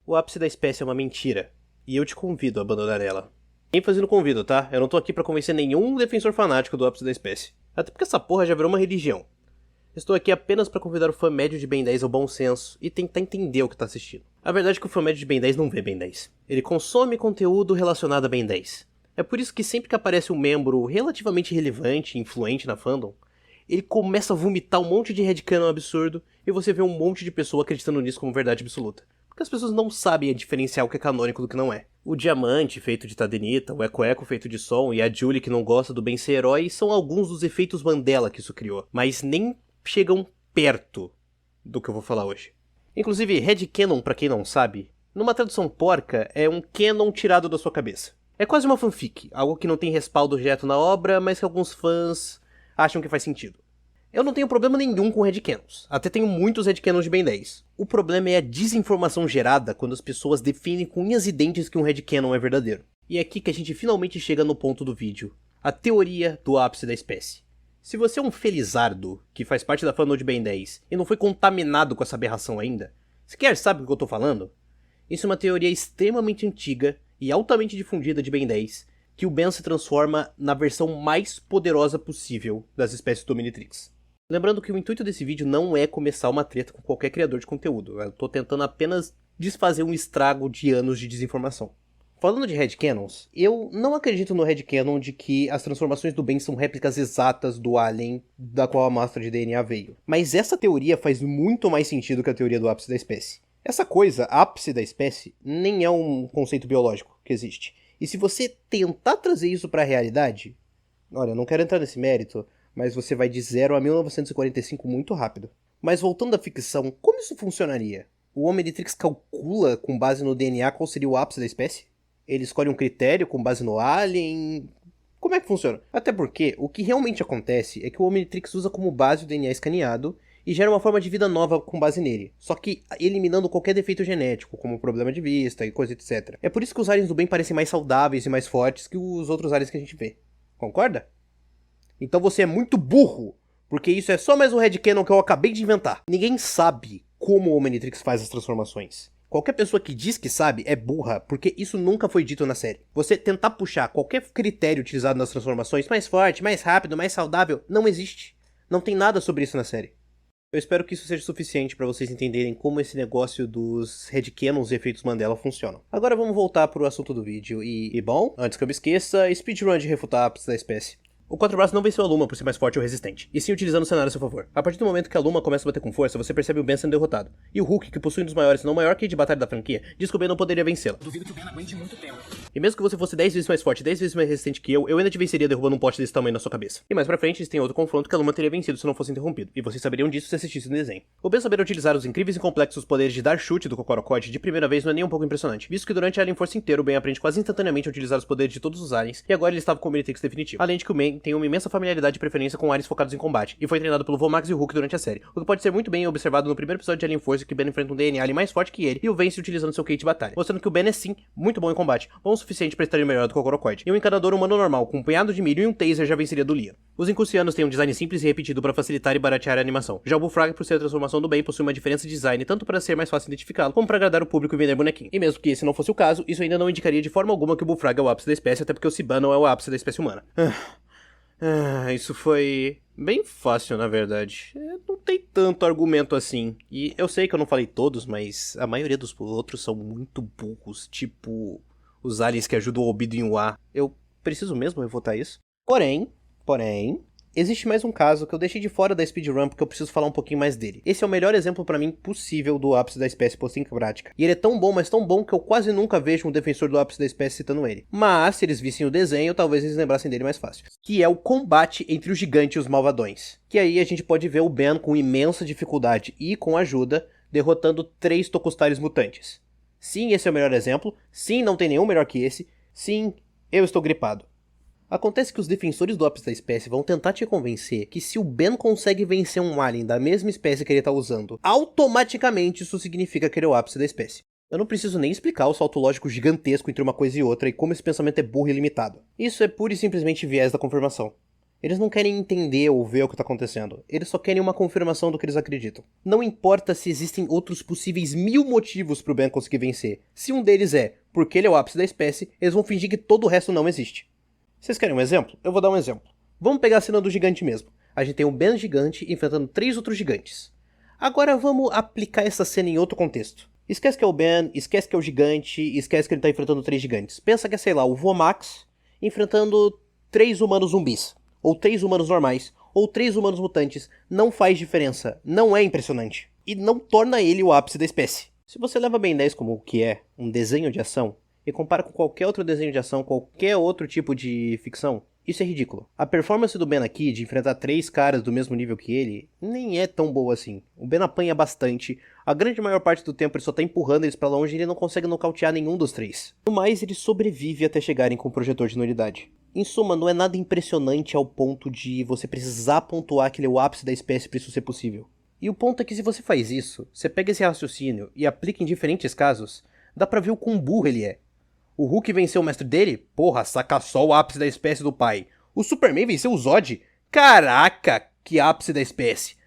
O ápice da espécie é uma mentira, e eu te convido a abandonar ela. ênfase no convido, tá? Eu não tô aqui pra convencer nenhum defensor fanático do ápice da espécie. Até porque essa porra já virou uma religião. Estou aqui apenas pra convidar o fã médio de Ben 10 ao bom senso e tentar entender o que tá assistindo. A verdade é que o fã médio de Ben 10 não vê Ben 10. Ele consome conteúdo relacionado a Ben 10. É por isso que sempre que aparece um membro relativamente relevante e influente na fandom, ele começa a vomitar um monte de headcanon absurdo e você vê um monte de pessoa acreditando nisso como verdade absoluta. Porque as pessoas não sabem diferenciar o que é canônico do que não é. O Diamante, feito de Tadenita, o Eco-Eco, feito de Som, e a Julie, que não gosta do bem ser herói, são alguns dos efeitos Mandela que isso criou. Mas nem chegam perto do que eu vou falar hoje. Inclusive, headcanon, pra quem não sabe, numa tradução porca, é um canon tirado da sua cabeça. É quase uma fanfic, algo que não tem respaldo direto na obra, mas que alguns fãs acham que faz sentido. Eu não tenho problema nenhum com headcanons, até tenho muitos headcanons de Ben 10. O problema é a desinformação gerada quando as pessoas definem com unhas e dentes que um headcanon é verdadeiro. E é aqui que a gente finalmente chega no ponto do vídeo, a teoria do ápice da espécie. Se você é um felizardo, que faz parte da fandom de Ben 10, e não foi contaminado com essa aberração ainda, sequer sabe do que eu tô falando? Isso é uma teoria extremamente antiga e altamente difundida de Ben 10, que o Ben se transforma na versão mais poderosa possível das espécies do Omnitrix. Lembrando que o intuito desse vídeo não é começar uma treta com qualquer criador de conteúdo, eu tô tentando apenas desfazer um estrago de anos de desinformação. Falando de headcanons, eu não acredito no headcanon de que as transformações do Ben são réplicas exatas do alien da qual a amostra de DNA veio. Mas essa teoria faz muito mais sentido que a teoria do ápice da espécie. Essa coisa, ápice da espécie, nem é um conceito biológico que existe. E se você tentar trazer isso para a realidade, olha, eu não quero entrar nesse mérito, mas você vai de 0 a 1945 muito rápido. Mas voltando à ficção, como isso funcionaria? O Omnitrix calcula com base no DNA qual seria o ápice da espécie? Ele escolhe um critério com base no alien? Como é que funciona? Até porque o que realmente acontece é que o Omnitrix usa como base o DNA escaneado e gera uma forma de vida nova com base nele, só que eliminando qualquer defeito genético, como problema de vista e coisa etc. É por isso que os aliens do bem parecem mais saudáveis e mais fortes que os outros aliens que a gente vê. Concorda? Então você é muito burro, porque isso é só mais um headcanon que eu acabei de inventar. Ninguém sabe como o Omnitrix faz as transformações. Qualquer pessoa que diz que sabe é burra, porque isso nunca foi dito na série. Você tentar puxar qualquer critério utilizado nas transformações, mais forte, mais rápido, mais saudável, não existe. Não tem nada sobre isso na série. Eu espero que isso seja suficiente para vocês entenderem como esse negócio dos headcanons e efeitos Mandela funcionam. Agora vamos voltar pro assunto do vídeo e bom, antes que eu me esqueça, speedrun de refutar ápice da espécie. O Quatro Braços não venceu a Luma por ser mais forte ou resistente, e sim utilizando o cenário a seu favor. A partir do momento que a Luma começa a bater com força, você percebe o Ben sendo derrotado. E o Hulk, que possui um dos maiores, se não o maior kit de batalha da franquia, diz que o Ben não poderia vencê-la. Duvido que o Ben aguente muito tempo. E mesmo que você fosse 10 vezes mais forte, 10 vezes mais resistente que eu ainda te venceria derrubando um poste desse tamanho na sua cabeça. E mais pra frente, eles têm outro confronto que a Luma teria vencido se não fosse interrompido, e vocês saberiam disso se assistissem no desenho. O Ben saber utilizar os incríveis e complexos poderes de dar chute do Kokorokod de primeira vez não é nem um pouco impressionante, visto que durante a Alien Force inteiro o Ben aprende quase instantaneamente a utilizar os poderes de todos os aliens, e agora ele estava com o Omnitrix definitivo. Além de que o Ben tem uma imensa familiaridade de preferência com aliens focados em combate, e foi treinado pelo Vomax e o Hulk durante a série, o que pode ser muito bem observado no primeiro episódio de Alien Force, que Ben enfrenta um DNA alien mais forte que ele e o vence utilizando seu kit de batalha, mostrando que o Ben é sim muito bom em combate, bom o suficiente para estar melhor do que o Kokorokod. E um encanador humano normal, com um punhado de milho e um taser já venceria do Liam. Os Incusianos têm um design simples e repetido para facilitar e baratear a animação. Já o Bullfrog, por ser a transformação do Ben, possui uma diferença de design tanto para ser mais fácil identificá-lo, como para agradar o público e vender bonequinho. E mesmo que esse não fosse o caso, isso ainda não indicaria de forma alguma que o Bullfrog é o ápice da espécie, até porque o Sibano é o ápice da espécie humana. Isso foi bem fácil, na verdade. Não tem tanto argumento assim. E eu sei que eu não falei todos, mas a maioria dos outros são muito burros. Tipo, os aliens que ajudam o Obido em Wa. Eu preciso mesmo refutar isso? Porém, existe mais um caso que eu deixei de fora da speedrun porque eu preciso falar um pouquinho mais dele. Esse é o melhor exemplo pra mim possível do ápice da espécie posto em prática. E ele é tão bom, mas tão bom que eu quase nunca vejo um defensor do ápice da espécie citando ele. Mas, se eles vissem o desenho, talvez eles lembrassem dele mais fácil. Que é o combate entre o gigante e os malvadões. Que aí a gente pode ver o Ben com imensa dificuldade e com ajuda, derrotando 3 Tokustares mutantes. Sim, esse é o melhor exemplo. Sim, não tem nenhum melhor que esse. Sim, eu estou gripado. Acontece que os defensores do ápice da espécie vão tentar te convencer que se o Ben consegue vencer um alien da mesma espécie que ele tá usando, automaticamente isso significa que ele é o ápice da espécie. Eu não preciso nem explicar o salto lógico gigantesco entre uma coisa e outra e como esse pensamento é burro e limitado. Isso é pura e simplesmente viés da confirmação. Eles não querem entender ou ver o que tá acontecendo. Eles só querem uma confirmação do que eles acreditam. Não importa se existem outros possíveis 1000 motivos pro Ben conseguir vencer. Se um deles é porque ele é o ápice da espécie, eles vão fingir que todo o resto não existe. Vocês querem um exemplo? Eu vou dar um exemplo. Vamos pegar a cena do gigante mesmo. A gente tem um Ben gigante enfrentando 3 outros gigantes. Agora vamos aplicar essa cena em outro contexto. Esquece que é o Ben, esquece que é o gigante, esquece que ele tá enfrentando 3 gigantes. Pensa que é, sei lá, o Vomax enfrentando 3 humanos zumbis. Ou 3 humanos normais, ou 3 humanos mutantes. Não faz diferença, não é impressionante. E não torna ele o ápice da espécie. Se você leva Ben 10 como o que é, um desenho de ação, e compara com qualquer outro desenho de ação, qualquer outro tipo de ficção, isso é ridículo. A performance do Ben aqui, de enfrentar 3 caras do mesmo nível que ele, nem é tão boa assim. O Ben apanha bastante, a grande maior parte do tempo ele só tá empurrando eles pra longe e ele não consegue nocautear nenhum dos 3. No mais, ele sobrevive até chegarem com o projetor de nulidade. Em suma, não é nada impressionante ao ponto de você precisar pontuar que ele é o ápice da espécie para isso ser possível. E o ponto é que se você faz isso, você pega esse raciocínio e aplica em diferentes casos, dá pra ver o quão burro ele é. O Hulk venceu o mestre dele? Porra, saca só o ápice da espécie do pai. O Superman venceu o Zod? Caraca, que ápice da espécie.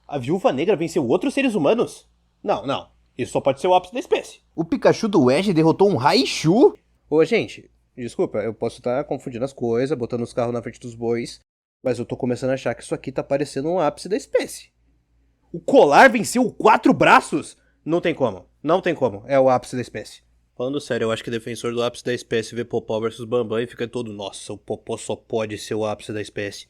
A Viúva Negra venceu outros seres humanos? Não, isso só pode ser o ápice da espécie. O Pikachu do Ash derrotou um Raichu? Ô, gente, desculpa, eu posso estar confundindo as coisas, botando os carros na frente dos bois, mas eu tô começando a achar que isso aqui tá parecendo um ápice da espécie. O Colar venceu 4 braços? Não tem como, é o ápice da espécie. Falando sério, eu acho que o defensor do ápice da espécie vê Popó versus Bambam e fica todo, nossa, o Popó só pode ser o ápice da espécie.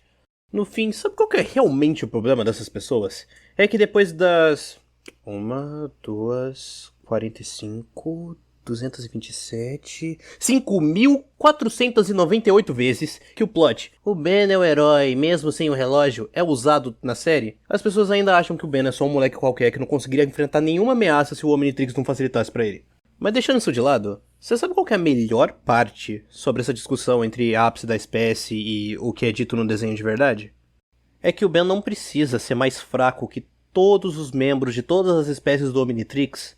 No fim, sabe qual que é realmente o problema dessas pessoas? É que depois das 1, 2, 45... 227... 5.498 vezes que o plot, o Ben é o herói, mesmo sem o relógio, é usado na série, as pessoas ainda acham que o Ben é só um moleque qualquer que não conseguiria enfrentar nenhuma ameaça se o Omnitrix não facilitasse pra ele. Mas deixando isso de lado, você sabe qual que é a melhor parte sobre essa discussão entre ápice da espécie e o que é dito no desenho de verdade? É que o Ben não precisa ser mais fraco que todos os membros de todas as espécies do Omnitrix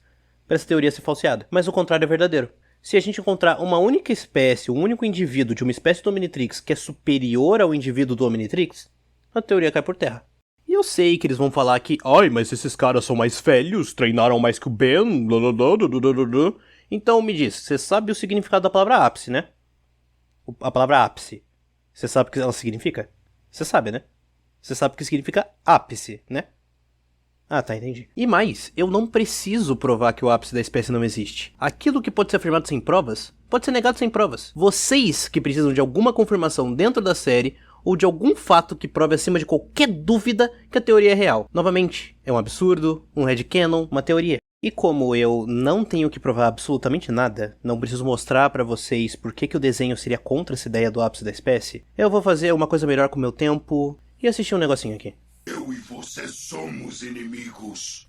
para essa teoria ser falseada. Mas o contrário é verdadeiro. Se a gente encontrar uma única espécie, um único indivíduo de uma espécie do Omnitrix que é superior ao indivíduo do Omnitrix, a teoria cai por terra. E eu sei que eles vão falar que, ai, mas esses caras são mais velhos, treinaram mais que o Ben, blablabla. Então me diz, você sabe o significado da palavra ápice, né? A palavra ápice. Você sabe o que ela significa? Você sabe, né? Você sabe o que significa ápice, né? Ah, tá, entendi. E mais, eu não preciso provar que o ápice da espécie não existe. Aquilo que pode ser afirmado sem provas, pode ser negado sem provas. Vocês que precisam de alguma confirmação dentro da série, ou de algum fato que prove acima de qualquer dúvida que a teoria é real. Novamente, é um absurdo, um headcanon, uma teoria. E como eu não tenho que provar absolutamente nada, não preciso mostrar pra vocês por que o desenho seria contra essa ideia do ápice da espécie, eu vou fazer uma coisa melhor com o meu tempo e assistir um negocinho aqui. Eu e você somos inimigos.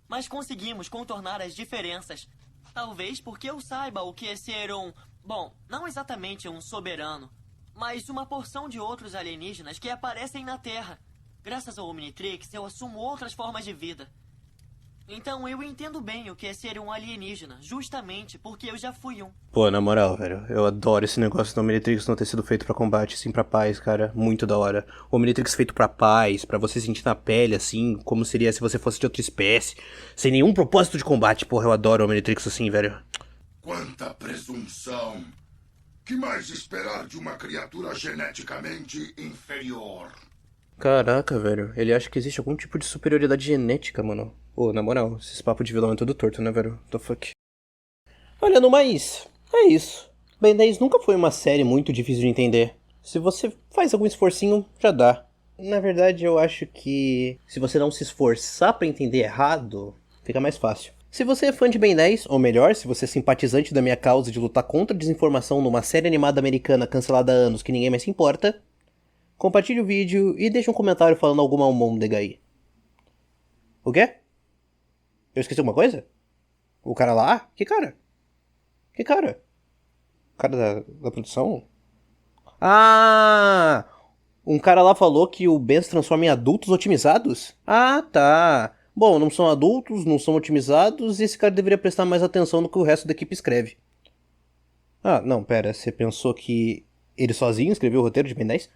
Mas conseguimos contornar as diferenças. Talvez porque eu saiba o que é ser um... Bom, não exatamente um soberano, mas uma porção de outros alienígenas que aparecem na Terra. Graças ao Omnitrix, eu assumo outras formas de vida. Então eu entendo bem o que é ser um alienígena, justamente porque eu já fui um. Pô, na moral, velho, eu adoro esse negócio do Omnitrix não ter sido feito pra combate, sim pra paz, cara, muito da hora. O Omnitrix feito pra paz, pra você sentir na pele, assim, como seria se você fosse de outra espécie, sem nenhum propósito de combate. Porra, eu adoro o Omnitrix assim, velho. Quanta presunção! Que mais esperar de uma criatura geneticamente inferior? Caraca, velho, ele acha que existe algum tipo de superioridade genética, mano. Ô, na moral, esses papos de vilão é tudo torto, né, velho? The fuck. Olha, no mais, é isso. Ben 10 nunca foi uma série muito difícil de entender. Se você faz algum esforcinho, já dá. Na verdade, eu acho que se você não se esforçar pra entender errado, fica mais fácil. Se você é fã de Ben 10, ou melhor, se você é simpatizante da minha causa de lutar contra a desinformação numa série animada americana cancelada há anos que ninguém mais se importa, compartilhe o vídeo e deixe um comentário falando alguma almôndega aí. O quê? Eu esqueci alguma coisa? O cara lá? Que cara? Que cara? O cara da produção? Ah! Um cara lá falou que o Ben se transforma em adultos otimizados? Ah, tá. Bom, não são adultos, não são otimizados, e esse cara deveria prestar mais atenção no que o resto da equipe escreve. Ah, não, pera, você pensou que ele sozinho escreveu o roteiro de Ben 10?